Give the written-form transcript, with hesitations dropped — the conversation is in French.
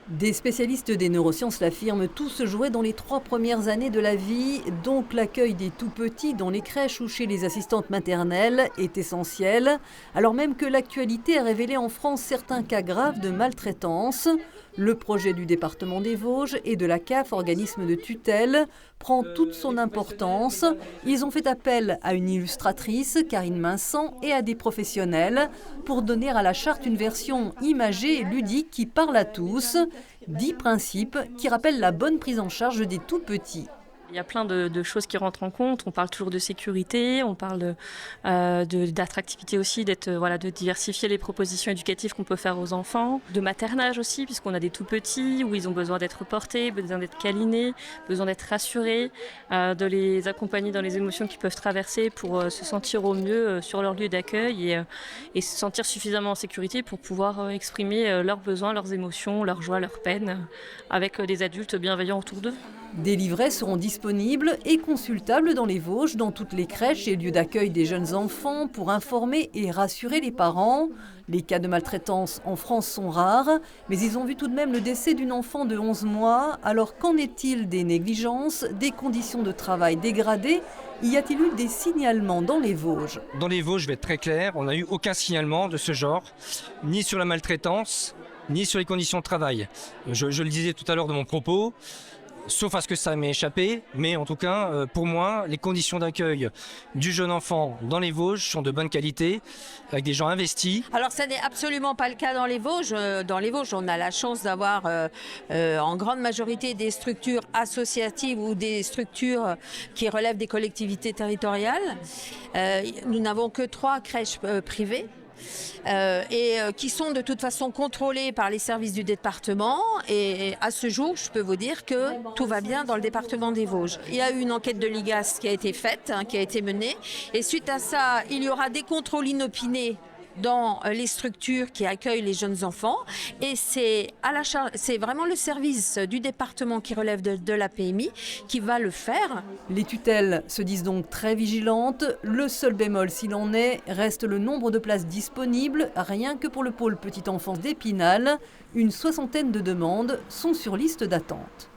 Des spécialistes des neurosciences l'affirment, tout se jouait dans les 3 premières années de la vie, donc l'accueil des tout-petits dans les crèches ou chez les assistantes maternelles est essentiel, alors même que l'actualité a révélé en France certains cas graves de maltraitance. Le projet du département des Vosges et de la CAF, organisme de tutelle, prend toute son importance. Ils ont fait appel à une illustratrice, Karine Minsan, et à des professionnels pour donner à la charte une version imagée et ludique qui parle à tous. 10 principes qui rappellent la bonne prise en charge des tout-petits. Il y a plein de choses qui rentrent en compte. On parle toujours de sécurité, on parle d'attractivité aussi, de diversifier les propositions éducatives qu'on peut faire aux enfants, de maternage aussi, puisqu'on a des tout petits où ils ont besoin d'être portés, besoin d'être câlinés, besoin d'être rassurés, de les accompagner dans les émotions qu'ils peuvent traverser pour se sentir au mieux sur leur lieu d'accueil et se sentir suffisamment en sécurité pour pouvoir exprimer leurs besoins, leurs émotions, leurs joies, leurs peines, avec des adultes bienveillants autour d'eux. Des livrets seront disponibles et consultables dans les Vosges, dans toutes les crèches et lieux d'accueil des jeunes enfants pour informer et rassurer les parents. Les cas de maltraitance en France sont rares, mais ils ont vu tout de même le décès d'une enfant de 11 mois. Alors qu'en est-il des négligences, des conditions de travail dégradées? Y a-t-il eu des signalements dans les Vosges? Dans les Vosges, je vais être très clair, on n'a eu aucun signalement de ce genre, ni sur la maltraitance, ni sur les conditions de travail. Je le disais tout à l'heure de mon propos, sauf à ce que ça m'ait échappé, mais en tout cas, pour moi, les conditions d'accueil du jeune enfant dans les Vosges sont de bonne qualité, avec des gens investis. Alors, ça n'est absolument pas le cas dans les Vosges. Dans les Vosges, on a la chance d'avoir en grande majorité des structures associatives ou des structures qui relèvent des collectivités territoriales. Nous n'avons que 3 crèches privées. Qui sont de toute façon contrôlés par les services du département. Et à ce jour, je peux vous dire que tout va bien dans le département des Vosges. Il y a eu une enquête de l'IGAS qui a été faite, qui a été menée. Et suite à ça, il y aura des contrôles inopinés dans les structures qui accueillent les jeunes enfants. Et c'est vraiment le service du département qui relève de la PMI qui va le faire. Les tutelles se disent donc très vigilantes. Le seul bémol, s'il en est, reste le nombre de places disponibles. Rien que pour le pôle petite enfance d'Épinal, une 60aine de demandes sont sur liste d'attente.